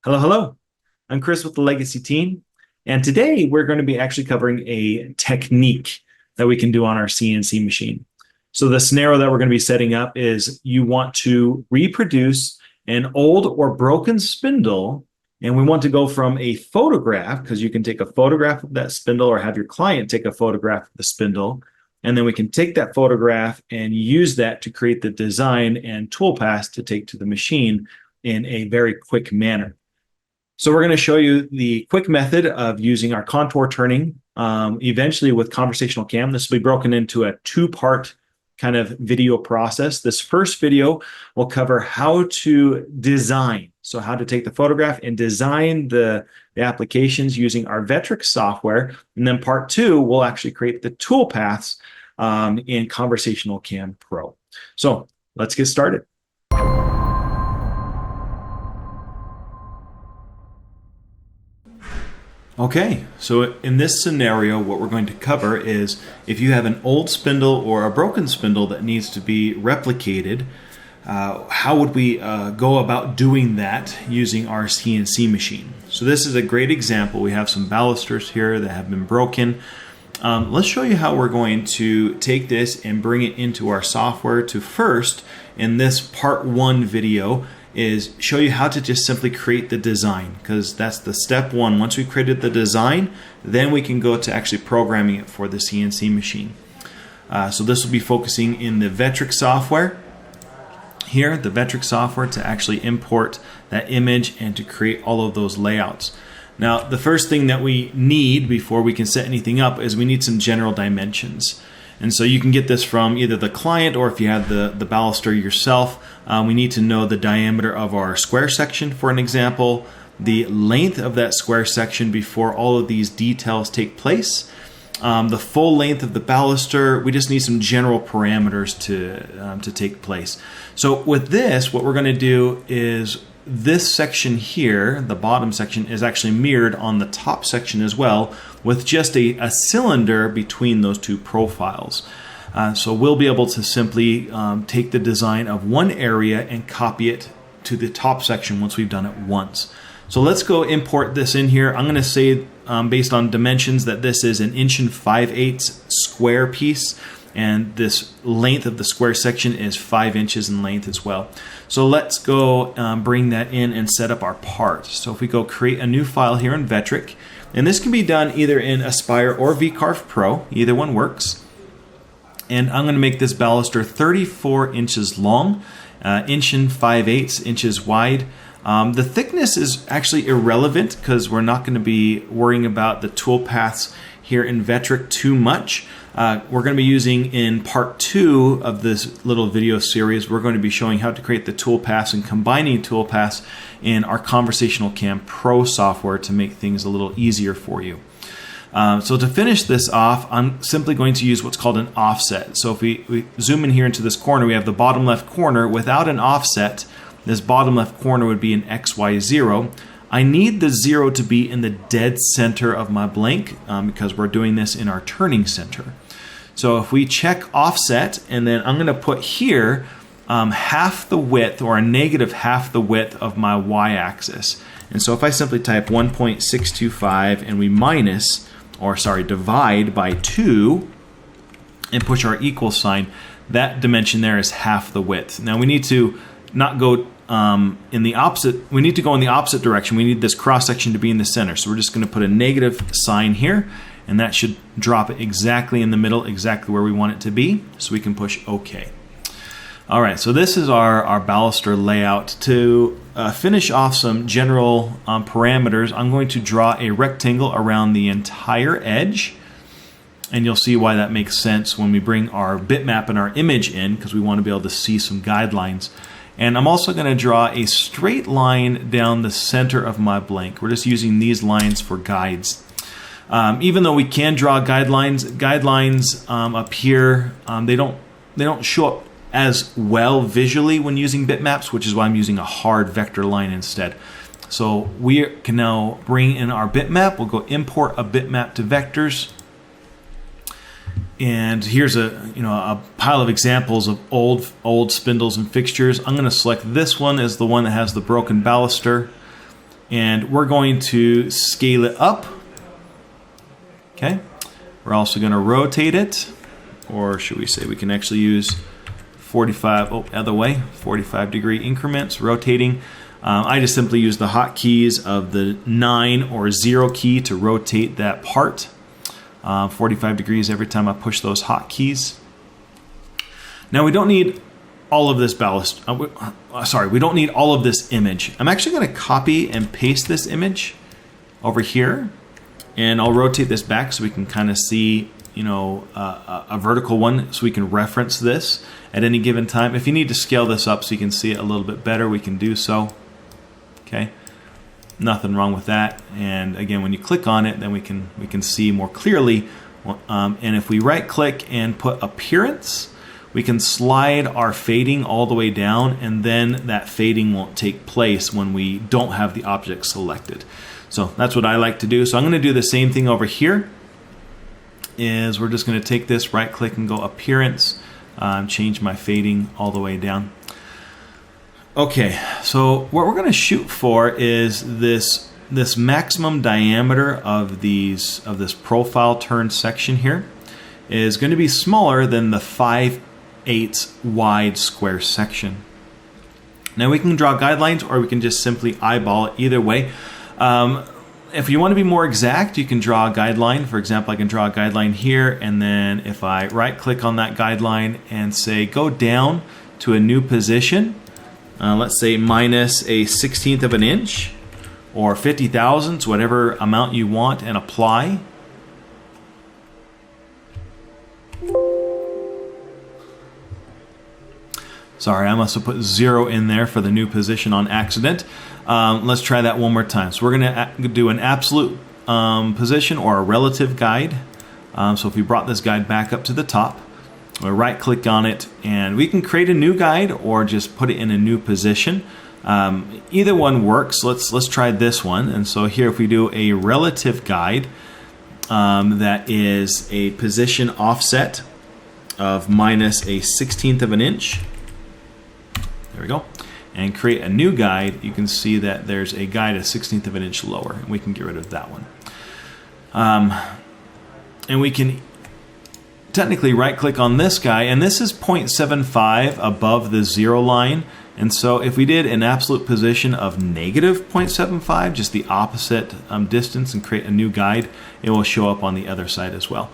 Hello, hello. I'm Chris with the Legacy team. And today we're going to be actually covering a technique that we can do on our CNC machine. So the scenario that we're going to be setting up is you want to reproduce an old or broken spindle. And we want to go from a photograph, because you can take a photograph of that spindle or have your client take a photograph of the spindle. And then we can take that photograph and use that to create the design and toolpath to take to the machine in a very quick manner. So we're going to show you the quick method of using our contour turning, eventually with conversational cam. This will be broken into a two-part kind of video process. This first video will cover how to design. So how to take the photograph and design the applications using our Maverick software. And then part two, we'll actually create the toolpaths in Conversational Cam Pro. So let's get started. Okay, so in this scenario, what we're going to cover is if you have an old spindle or a broken spindle that needs to be replicated, how would we go about doing that using our CNC machine? So this is a great example. We have some balusters here that have been broken. Let's show you how we're going to take this and bring it into our software to first, in this part one video, is show you how to just simply create the design, because that's the step one. Once we've created the design, then we can go to actually programming it for the CNC machine. So this will be focusing in the Maverick software. Here, the Maverick software to actually import that image and to create all of those layouts. Now, the first thing that we need before we can set anything up is we need some general dimensions. And so you can get this from either the client, or if you have the baluster yourself, we need to know the diameter of our square section, for an example, the length of that square section before all of these details take place, the full length of the baluster. We just need some general parameters to take place. So with this, what we're going to do is this section here, the bottom section, is actually mirrored on the top section as well, with just a cylinder between those two profiles. So we'll be able to simply take the design of one area and copy it to the top section once we've done it once. So let's go import this in here. I'm going to say, based on dimensions, that this is an 1 5/8" square piece, and this length of the square section is 5 inches in length as well. So let's go bring that in and set up our part. So if we go create a new file here in Maverick, and this can be done either in Aspire or VCarve Pro, either one works. And I'm going to make this baluster 34 inches long, 1 5/8 inches wide. The thickness is actually irrelevant, because we're not going to be worrying about the tool paths here in Maverick too much. We're going to be using, in part two of this little video series, we're going to be showing how to create the toolpaths and combining toolpaths in our Conversational Cam Pro software to make things a little easier for you. So to finish this off, I'm simply going to use what's called an offset. So if we zoom in here into this corner, we have the bottom left corner. Without an offset, this bottom left corner would be an XY0. I need the 0 to be in the dead center of my blank, because we're doing this in our turning center. So if we check offset, and then I'm going to put here half the width, or a negative half the width of my y-axis. And so if I simply type 1.625 and we divide by 2 and push our equal sign, that dimension there is half the width. Now we need to not go in the opposite. We need to go in the opposite direction. We need this cross section to be in the center. So we're just going to put a negative sign here, and that should drop it exactly in the middle, exactly where we want it to be. So we can push OK. All right, so this is our baluster layout. To finish off some general parameters, I'm going to draw a rectangle around the entire edge. And you'll see why that makes sense when we bring our bitmap and our image in, because we want to be able to see some guidelines. And I'm also going to draw a straight line down the center of my blank. We're just using these lines for guides. Even though we can draw guidelines up here, they don't show up as well visually when using bitmaps, which is why I'm using a hard vector line instead. So we can now bring in our bitmap. We'll go import a bitmap to vectors. And here's a pile of examples of old spindles and fixtures. I'm going to select this one as the one that has the broken baluster. And we're going to scale it up. Okay. We're also going to rotate it, or should we say we can actually use 45 degree increments, rotating. I just simply use the hotkeys of the 9 or 0 key to rotate that part. 45 degrees every time I push those hotkeys. Now we don't need all of this ballast. We don't need all of this image. I'm actually going to copy and paste this image over here, and I'll rotate this back so we can kind of see, you know, a vertical one, so we can reference this at any given time. If you need to scale this up so you can see it a little bit better, we can do so. Okay, nothing wrong with that. And again, when you click on it, then we can see more clearly. And if we right click and put appearance, we can slide our fading all the way down, and then that fading won't take place when we don't have the object selected. So that's what I like to do. So I'm going to do the same thing over here. Is we're just going to take this, right click and go appearance, change my fading all the way down. Okay, so what we're going to shoot for is this maximum diameter of this profile turn section here is going to be smaller than the 5/8 wide square section. Now we can draw guidelines, or we can just simply eyeball it. Either way. If you want to be more exact, you can draw a guideline. For example, I can draw a guideline here, and then if I right click on that guideline and say go down to a new position, let's say minus a 1/16 of an inch or 50 thousandths, whatever amount you want, and apply. Sorry, I must have put 0 in there for the new position on accident. Let's try that one more time. So we're going to do an absolute position or a relative guide. So if we brought this guide back up to the top, we'll right click on it, and we can create a new guide or just put it in a new position. Either one works. Let's try this one. And so here, if we do a relative guide, that is a position offset of minus a 1/16 of an inch. There we go. And create a new guide. You can see that there's a guide a 1/16 of an inch lower, and we can get rid of that one. And we can technically right click on this guy, and this is 0.75 above the 0 line. And so if we did an absolute position of negative 0.75, just the opposite distance, and create a new guide, it will show up on the other side as well.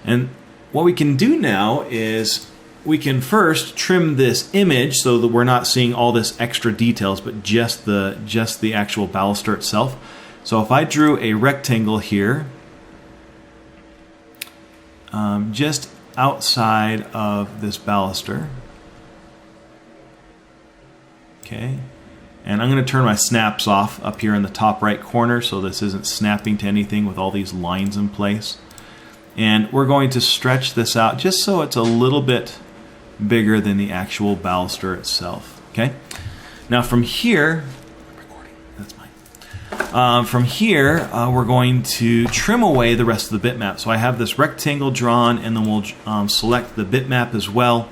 And what we can do now is we can first trim this image so that we're not seeing all this extra details, but just the actual baluster itself. So if I drew a rectangle here, just outside of this baluster, okay, and I'm going to turn my snaps off up here in the top right corner so this isn't snapping to anything with all these lines in place. And we're going to stretch this out just so it's a little bit bigger than the actual baluster itself. Okay. Now from here, from here, we're going to trim away the rest of the bitmap. So I have this rectangle drawn, and then we'll select the bitmap as well,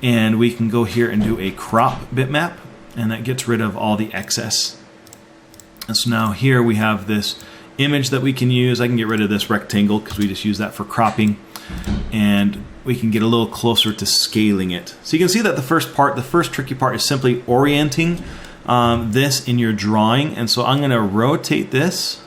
and we can go here and do a crop bitmap, and that gets rid of all the excess. And so now here we have this image that we can use. I can get rid of this rectangle because we just use that for cropping, and we can get a little closer to scaling it. So you can see that the first tricky part is simply orienting this in your drawing. And so I'm going to rotate this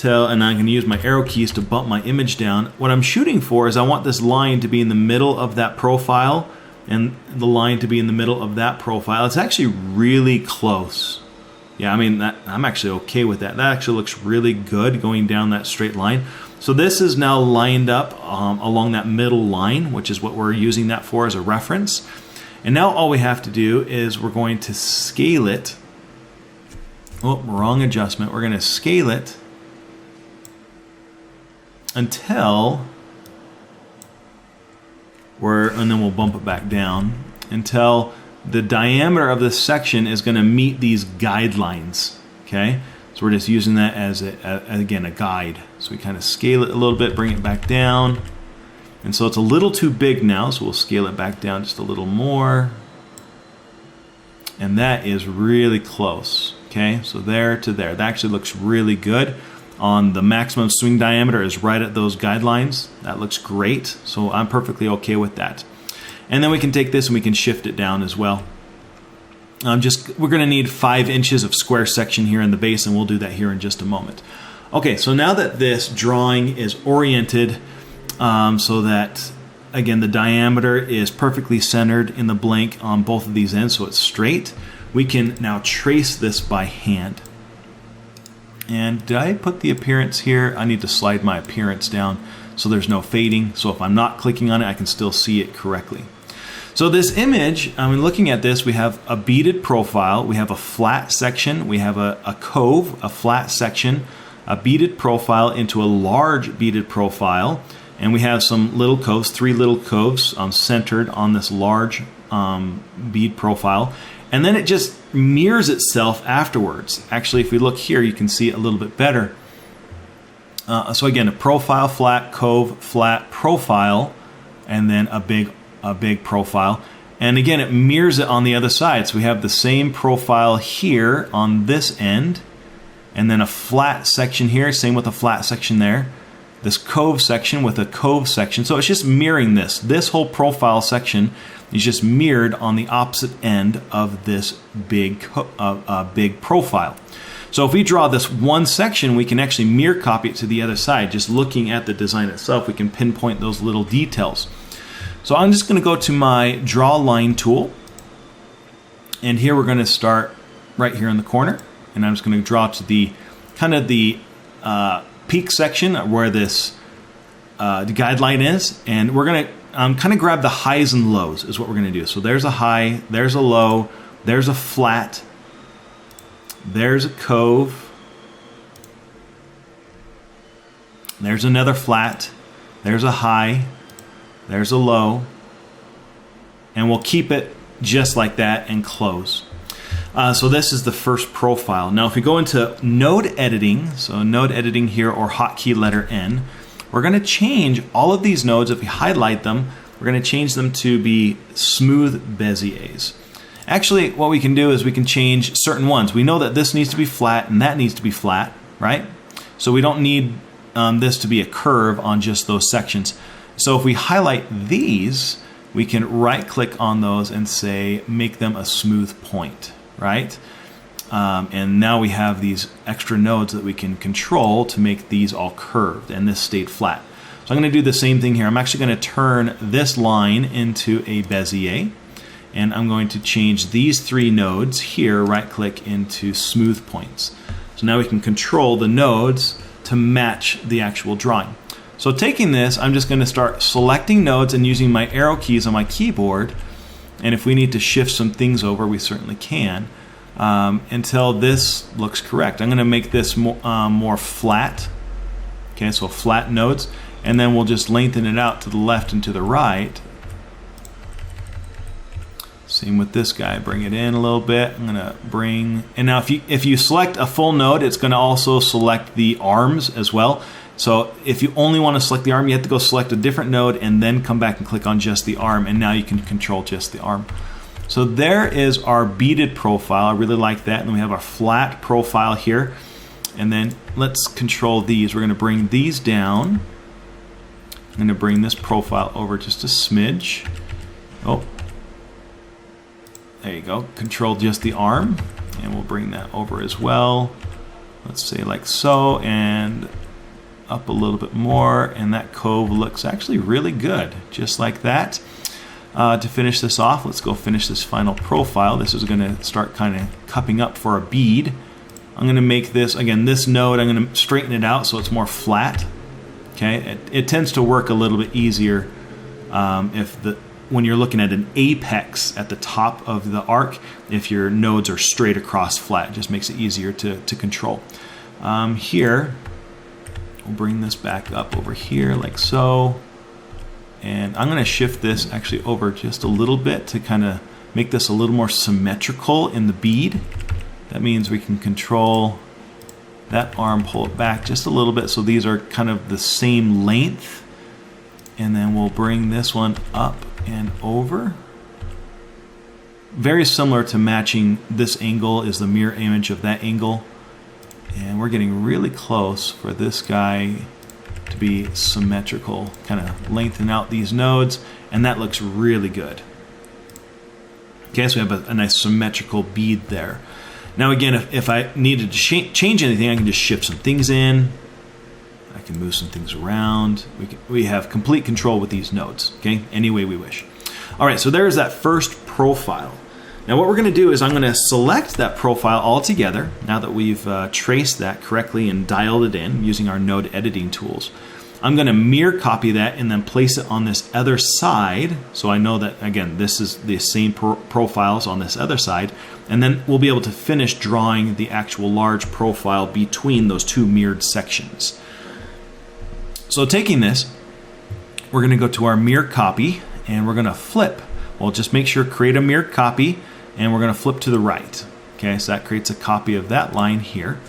and I'm going to use my arrow keys to bump my image down. What I'm shooting for is I want this line to be in the middle of that profile and the line to be in the middle of that profile. It's actually really close. Yeah, I mean, I'm actually okay with that. That actually looks really good going down that straight line. So this is now lined up along that middle line, which is what we're using that for as a reference. And now all we have to do is we're going to scale it. Oh, wrong adjustment. We're going to scale it until and then we'll bump it back down until the diameter of this section is going to meet these guidelines. Okay, so we're just using that as again a guide. So we kind of scale it a little bit, bring it back down. And so it's a little too big now, so we'll scale it back down just a little more. And that is really close. Okay, so there to there. That actually looks really good. On the maximum swing diameter is right at those guidelines. That looks great. So I'm perfectly okay with that. And then we can take this and we can shift it down as well. We're going to need 5 inches of square section here in the base, and we'll do that here in just a moment. Okay, so now that this drawing is oriented so that, again, the diameter is perfectly centered in the blank on both of these ends, so it's straight, we can now trace this by hand. And did I put the appearance here? I need to slide my appearance down so there's no fading. So if I'm not clicking on it, I can still see it correctly. So this image, looking at this, we have a beaded profile, we have a flat section, we have a cove, a flat section, a beaded profile into a large beaded profile, and we have some little coves, 3 little coves centered on this large bead profile. And then it just mirrors itself afterwards. Actually, if we look here, you can see it a little bit better. So again, a profile, flat, cove, flat, profile, and then a big profile. And again, it mirrors it on the other side. So we have the same profile here on this end, and then a flat section here, same with a flat section there. This cove section with a cove section. So it's just mirroring this. This whole profile section is just mirrored on the opposite end of this big profile. So if we draw this one section, we can actually mirror copy it to the other side. Just looking at the design itself, we can pinpoint those little details. So I'm just going to go to my draw line tool, and here we're going to start right here in the corner, and I'm just going to draw to the kind of the peak section where this the guideline is, and we're going to kind of grab the highs and lows is what we're going to do. So there's a high, there's a low, there's a flat, there's a cove, there's another flat, there's a high, there's a low, and we'll keep it just like that and close. So this is the first profile. Now if we go into node editing, so node editing here, or hotkey letter N, we're going to change all of these nodes. If we highlight them, we're going to change them to be smooth Beziers. Actually, what we can do is we can change certain ones. We know that this needs to be flat and that needs to be flat, right? So we don't need this to be a curve on just those sections. So if we highlight these, we can right click on those and say make them a smooth point, right? And now we have these extra nodes that we can control to make these all curved, and this stayed flat. So I'm going to do the same thing here. I'm actually going to turn this line into a Bezier, and I'm going to change these 3 nodes here, right click into smooth points. So now we can control the nodes to match the actual drawing. So taking this, I'm just going to start selecting nodes and using my arrow keys on my keyboard, and if we need to shift some things over, we certainly can, until this looks correct. I'm going to make this more flat. Okay, so flat nodes, and then we'll just lengthen it out to the left and to the right. Same with this guy. Bring it in a little bit. I'm going to bring, and now if you select a full node, it's going to also select the arms as well. So if you only want to select the arm, you have to go select a different node and then come back and click on just the arm, and now you can control just the arm. So there is our beaded profile. I really like that. And then we have our flat profile here. And then let's control these. We're going to bring these down. I'm going to bring this profile over just a smidge. Oh, there you go. Control just the arm, and we'll bring that over as well. Let's say like so, and up a little bit more, and that cove looks actually really good, just like that. To finish this off, let's go finish this final profile. This is going to start kind of cupping up for a bead. I'm going to make this, again, this node, I'm going to straighten it out so it's more flat. Okay, it tends to work a little bit easier when you're looking at an apex at the top of the arc. If your nodes are straight across flat, it just makes it easier to control. Here, we'll bring this back up over here like so. And I'm going to shift this actually over just a little bit to kind of make this a little more symmetrical in the bead. That means we can control that arm, pull it back just a little bit so these are kind of the same length. And then we'll bring this one up and over. very similar to matching this angle is the mirror image of that angle. And we're getting really close for this guy to be symmetrical. Kind of lengthen out these nodes, and that looks really good. Okay, so we have a nice symmetrical bead there. Now again, if I needed to change anything, I can just shift some things in. I can move some things around. We have complete control with these nodes, okay, any way we wish. All right, so there's that first profile. Now what we're going to do is I'm going to select that profile all together now that we've traced that correctly and dialed it in using our node editing tools. I'm going to mirror copy that and then place it on this other side, so I know that, again, this is the same profiles on this other side, and then we'll be able to finish drawing the actual large profile between those two mirrored sections. So taking this, we're going to go to our mirror copy and we're going to flip. Well, just make sure create a mirror copy, and we're going to flip to the right. Okay, so that creates a copy of that line here.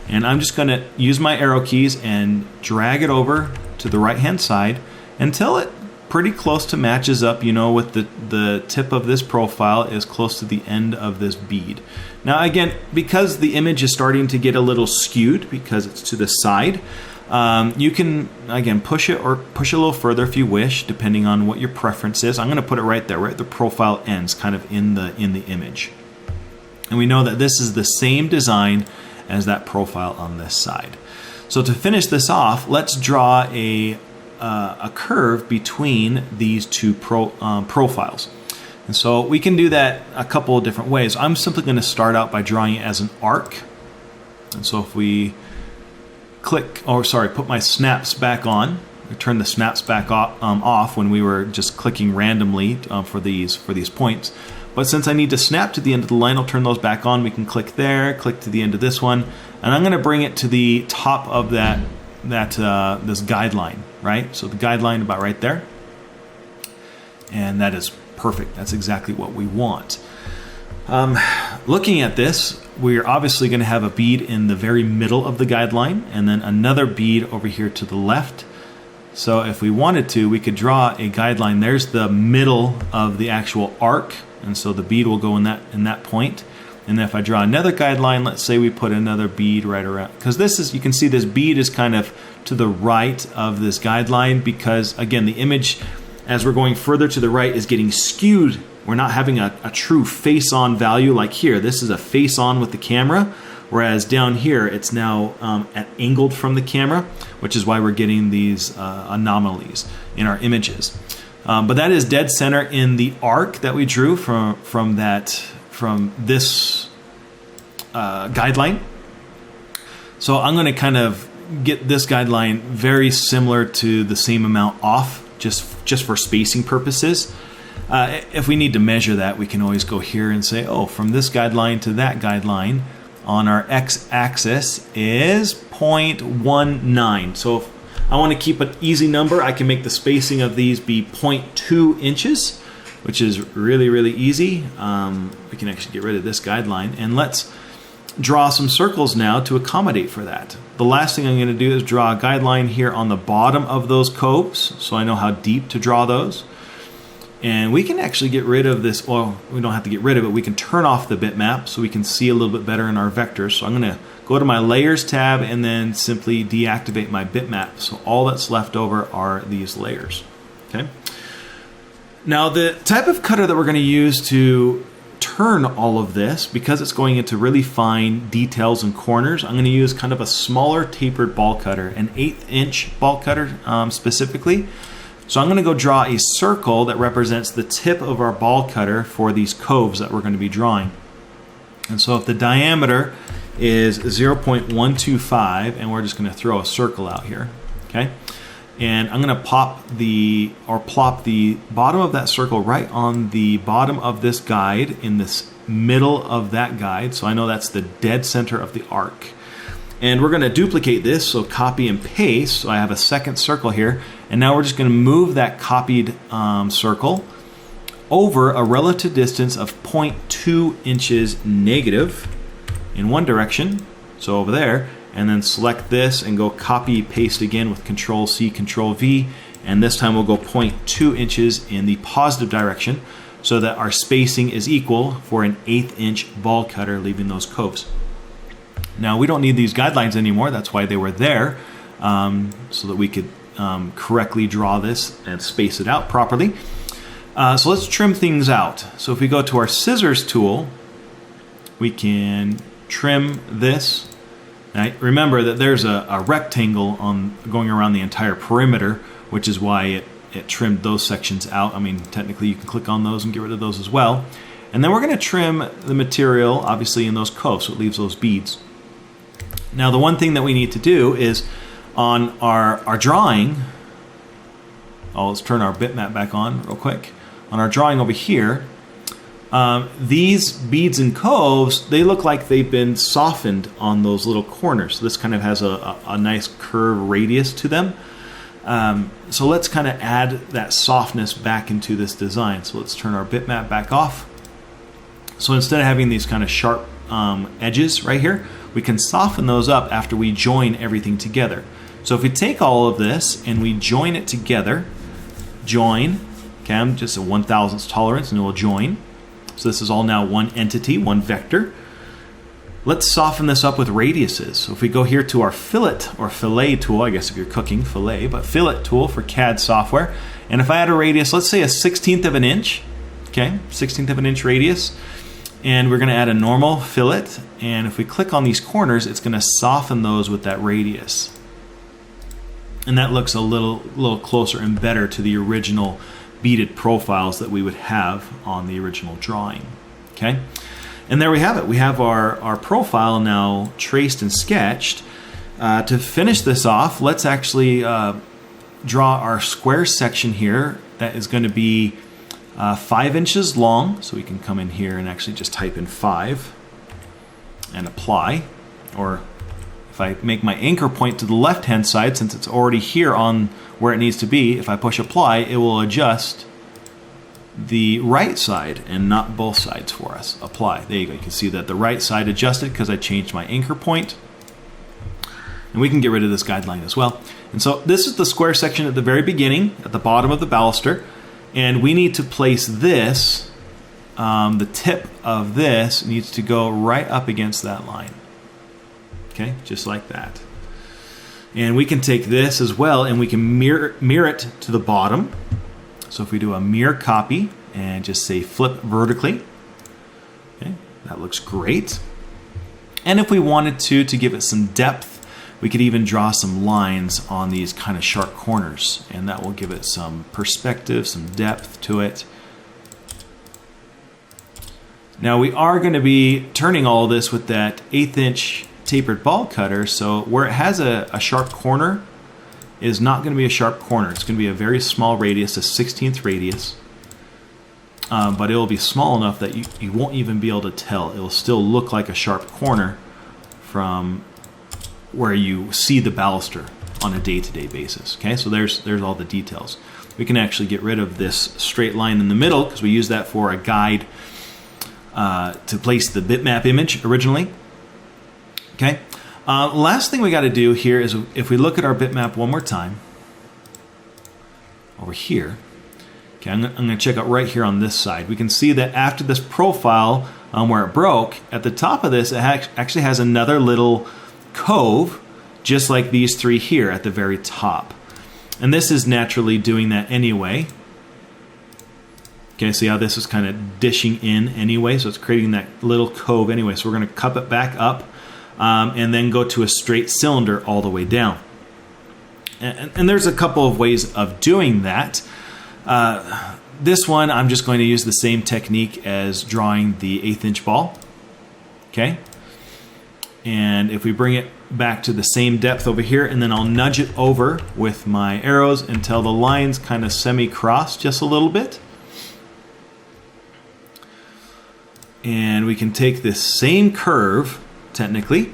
And I'm just going to use my arrow keys and drag it over to the right hand side until it pretty close to matches up, you know, with the tip of this profile is close to the end of this bead. Now again, because the image is starting to get a little skewed because it's to the side, you can again push it or push it a little further if you wish, depending on what your preference is. I'm going to put it right there, right at the profile ends, kind of in the image. And we know that this is the same design as that profile on this side. So to finish this off, let's draw a curve between these two profiles. And so we can do that a couple of different ways. I'm simply going to start out by drawing it as an arc. And so if we put my snaps back on, I turn the snaps back off when we were just clicking randomly for these points. But since I need to snap to the end of the line, I'll turn those back on. We can click there, click to the end of this one, and I'm going to bring it to the top of this guideline, right? So the guideline about right there, and that is perfect. That's exactly what we want. Looking at this, we're obviously going to have a bead in the very middle of the guideline, and then another bead over here to the left. So if we wanted to, we could draw a guideline. There's the middle of the actual arc, and so the bead will go in that point. And then if I draw another guideline, let's say we put another bead right around, because this is, you can see this bead is kind of to the right of this guideline, because again, the image, as we're going further to the right, is getting skewed. We're not having a true face-on value like here. This is a face-on with the camera, whereas down here it's now angled from the camera, which is why we're getting these anomalies in our images. But that is dead center in the arc that we drew from this guideline. So I'm going to kind of get this guideline very similar to the same amount off, just for spacing purposes. If we need to measure that, we can always go here and say, oh, from this guideline to that guideline on our x-axis is 0.19. So if I want to keep an easy number, I can make the spacing of these be 0.2 inches, which is really, really easy. We can actually get rid of this guideline, and let's draw some circles now to accommodate for that. The last thing I'm going to do is draw a guideline here on the bottom of those coves, so I know how deep to draw those. And we can actually get rid of this, well, we don't have to get rid of it, we can turn off the bitmap so we can see a little bit better in our vectors. So I'm going to go to my layers tab and then simply deactivate my bitmap. So all that's left over are these layers. Okay. Now the type of cutter that we're going to use to turn all of this, because it's going into really fine details and corners, I'm going to use kind of a smaller tapered ball cutter, an 1/8 inch ball cutter specifically. So I'm going to go draw a circle that represents the tip of our ball cutter for these coves that we're going to be drawing. And so if the diameter is 0.125, and we're just going to throw a circle out here, okay? And I'm going to plop the bottom of that circle right on the bottom of this guide in this middle of that guide. So I know that's the dead center of the arc. And we're going to duplicate this, so copy and paste. So I have a second circle here, and now we're just going to move that copied circle over a relative distance of 0.2 inches negative in one direction, so over there, and then select this and go copy paste again with Control C, Control V, and this time we'll go 0.2 inches in the positive direction. so that our spacing is equal for an 1/8 inch ball cutter, leaving those coves. Now, we don't need these guidelines anymore. That's why they were there, so that we could correctly draw this and space it out properly. So let's trim things out. So if we go to our scissors tool, we can trim this. Now, remember that there's a rectangle going around the entire perimeter, which is why it trimmed those sections out. I mean, technically you can click on those and get rid of those as well. And then we're going to trim the material, obviously, in those coves, so it leaves those beads. Now, the one thing that we need to do is on our drawing, let's turn our bitmap back on real quick. On our drawing over here, these beads and coves, they look like they've been softened on those little corners. So this kind of has a nice curve radius to them. So let's kind of add that softness back into this design. So let's turn our bitmap back off. So instead of having these kind of sharp edges right here, we can soften those up after we join everything together. So if we take all of this and we join it together, join, okay, I'm just a 1/1000th tolerance, and it will join. So this is all now one entity, one vector. Let's soften this up with radiuses. So if we go here to our fillet or fillet tool, I guess if you're cooking, fillet, but fillet tool for CAD software. And if I add a radius, let's say a 1/16 of an inch, okay, 1/16 of an inch radius. And we're going to add a normal fillet. And if we click on these corners, it's going to soften those with that radius. And that looks a little closer and better to the original beaded profiles that we would have on the original drawing. Okay, and there we have it. We have our profile now traced and sketched. To finish this off, let's actually draw our square section here that is going to be 5 inches long. So we can come in here and actually just type in 5 and apply. Or if I make my anchor point to the left hand side, since it's already here on where it needs to be, if I push apply, it will adjust the right side and not both sides for us. Apply. There you go. You can see that the right side adjusted because I changed my anchor point. And we can get rid of this guideline as well. And so this is the square section at the very beginning, at the bottom of the baluster. And we need to place this, the tip of this needs to go right up against that line. Okay, just like that. And we can take this as well and we can mirror it to the bottom. So if we do a mirror copy and just say flip vertically, okay, that looks great. And if we wanted to give it some depth, we could even draw some lines on these kind of sharp corners, and that will give it some perspective, some depth to it. Now we are going to be turning all of this with that 1/8 inch tapered ball cutter, so where it has a sharp corner is not going to be a sharp corner. It's going to be a very small radius, a 1/16th radius, but it will be small enough that you won't even be able to tell. It will still look like a sharp corner from where you see the baluster on a day-to-day basis. Okay, so there's all the details. We can actually get rid of this straight line in the middle because we use that for a guide to place the bitmap image originally. Okay, last thing we got to do here is if we look at our bitmap one more time over here. Okay, I'm going to check out right here on this side. We can see that after this profile where it broke, at the top of this, it actually has another little cove, just like these three here at the very top. And this is naturally doing that anyway. Okay, see how this is kind of dishing in anyway, so it's creating that little cove anyway. So we're going to cup it back up and then go to a straight cylinder all the way down. And there's a couple of ways of doing that. This one, I'm just going to use the same technique as drawing the 1/8 inch ball. Okay, and if we bring it back to the same depth over here, and then I'll nudge it over with my arrows until the lines kind of semi-cross just a little bit. And we can take this same curve, technically,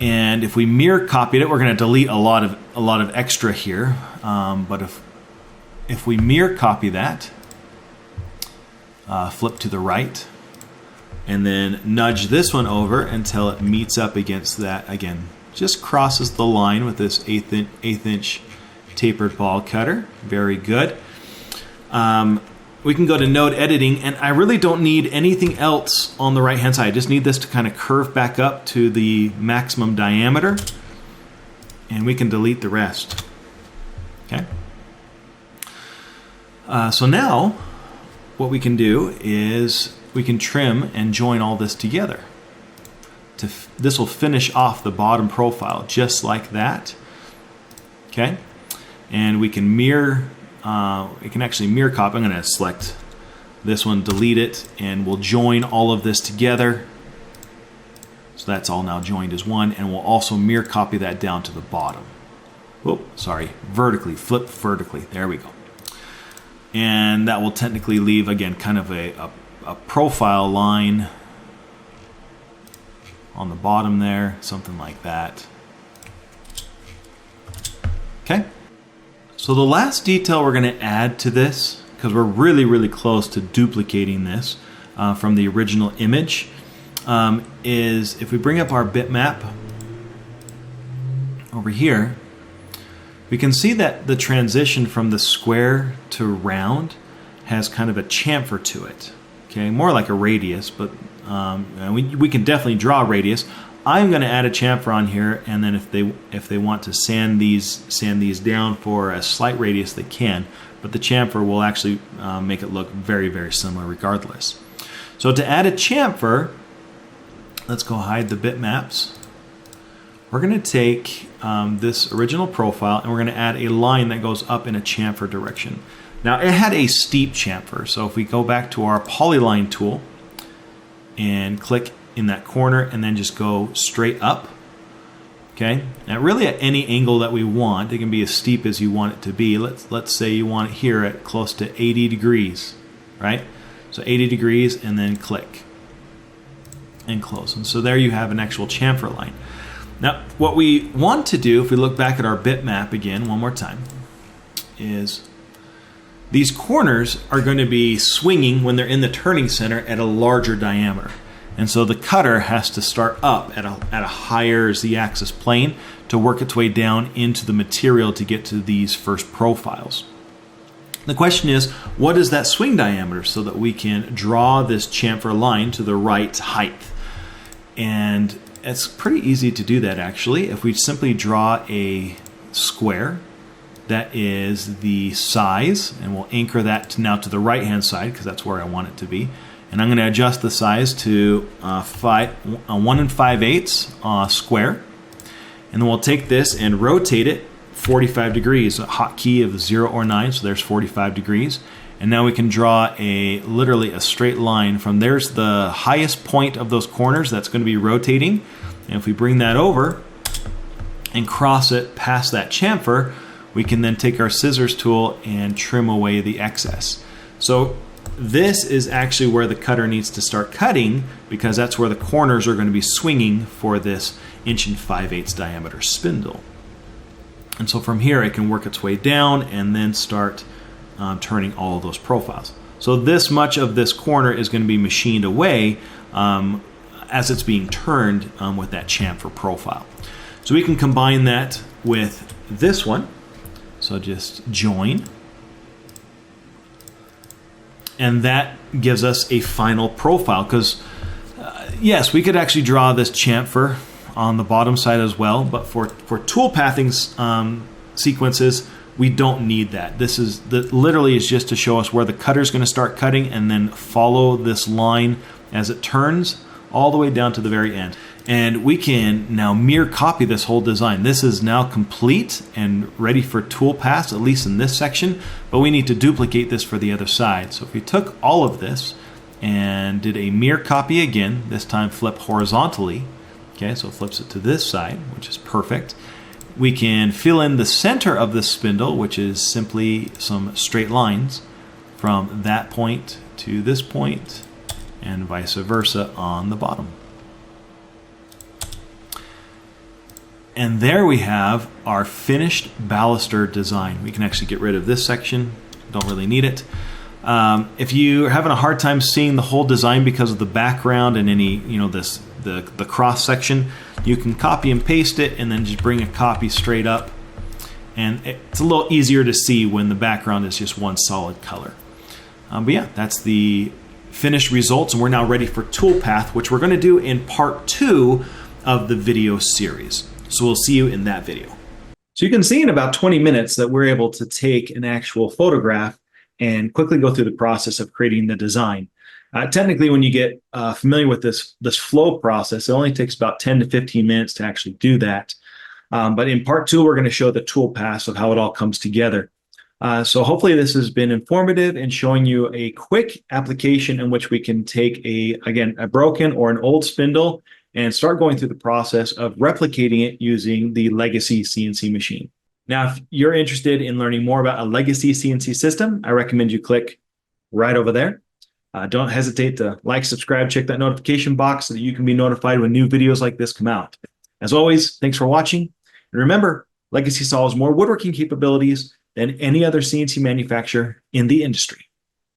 and if we mirror copied it, we're going to delete a lot of extra here. But if we mirror copy that, flip to the right, and then nudge this one over until it meets up against that again. Just crosses the line with this 1/8 inch tapered ball cutter. Very good. we can go to node editing, and I really don't need anything else on the right hand side. I just need this to kind of curve back up to the maximum diameter, and we can delete the rest. Okay. So now what we can do is we can trim and join all this together. This will finish off the bottom profile just like that. Okay, and we can mirror. We can actually mirror copy. I'm going to select this one, delete it, and we'll join all of this together. So that's all now joined as one, and we'll also mirror copy that down to the bottom. Oh, sorry, vertically, flip vertically. There we go. And that will technically leave, again, kind of a profile line on the bottom there, something like that. Okay. So the last detail we're going to add to this, because we're really close to duplicating this from the original image, is if we bring up our bitmap over here, we can see that the transition from the square to round has kind of a chamfer to it. Okay, more like a radius, but we can definitely draw a radius. I'm going to add a chamfer on here, and then if they want to sand these down for a slight radius, they can. But the chamfer will actually make it look very similar regardless. So to add a chamfer, let's go hide the bitmaps. We're going to take this original profile, and we're going to add a line that goes up in a chamfer direction. Now it had a steep chamfer, so if we go back to our polyline tool and click in that corner and then just go straight up. Okay, now really at any angle that we want, it can be as steep as you want it to be. Let's say you want it here at close to 80 degrees, right? So 80 degrees, and then click and close. And so there you have an actual chamfer line. Now what we want to do, if we look back at our bitmap again one more time, is these corners are going to be swinging when they're in the turning center at a larger diameter. And so the cutter has to start up at a higher z-axis plane to work its way down into the material to get to these first profiles. The question is, what is that swing diameter so that we can draw this chamfer line to the right height? And it's pretty easy to do that actually. If we simply draw a square that is the size, and we'll anchor that now to the right hand side because that's where I want it to be. And I'm going to adjust the size to 1 5/8 square. And then we'll take this and rotate it 45 degrees, a hotkey of 0 or 9, so there's 45 degrees. And now we can draw literally a straight line from there's the highest point of those corners that's going to be rotating. And if we bring that over and cross it past that chamfer, we can then take our scissors tool and trim away the excess. So this is actually where the cutter needs to start cutting, because that's where the corners are going to be swinging for this 1 5/8 diameter spindle. And so from here it can work its way down and then start turning all of those profiles. So this much of this corner is going to be machined away as it's being turned with that chamfer profile. So we can combine that with this one. So just join. And that gives us a final profile, because yes, we could actually draw this chamfer on the bottom side as well, but for tool pathing sequences, we don't need that. This is literally is just to show us where the cutter is going to start cutting, and then follow this line as it turns all the way down to the very end. And we can now mirror copy this whole design. This is now complete and ready for tool paths, at least in this section, but we need to duplicate this for the other side. So if we took all of this and did a mirror copy again, this time flip horizontally, okay, so it flips it to this side, which is perfect. We can fill in the center of the spindle, which is simply some straight lines from that point to this point, and vice versa on the bottom. And there we have our finished baluster design. We can actually get rid of this section, don't really need it. If you're having a hard time seeing the whole design because of the background and any, the cross section, you can copy and paste it and then just bring a copy straight up. And it's a little easier to see when the background is just one solid color. But yeah, that's the finished results, and we're now ready for toolpath, which we're going to do in part 2 of the video series. So we'll see you in that video. So you can see in about 20 minutes that we're able to take an actual photograph and quickly go through the process of creating the design. Technically, when you get familiar with this flow process, it only takes about 10 to 15 minutes to actually do that. But in part 2, we're going to show the toolpath of how it all comes together. So hopefully this has been informative in showing you a quick application in which we can take a broken or an old spindle and start going through the process of replicating it using the legacy CNC machine. Now, if you're interested in learning more about a legacy CNC system, I recommend you click right over there. Don't hesitate to like, subscribe, check that notification box so that you can be notified when new videos like this come out. As always, thanks for watching. And remember, Legacy solves more woodworking capabilities than any other CNC manufacturer in the industry.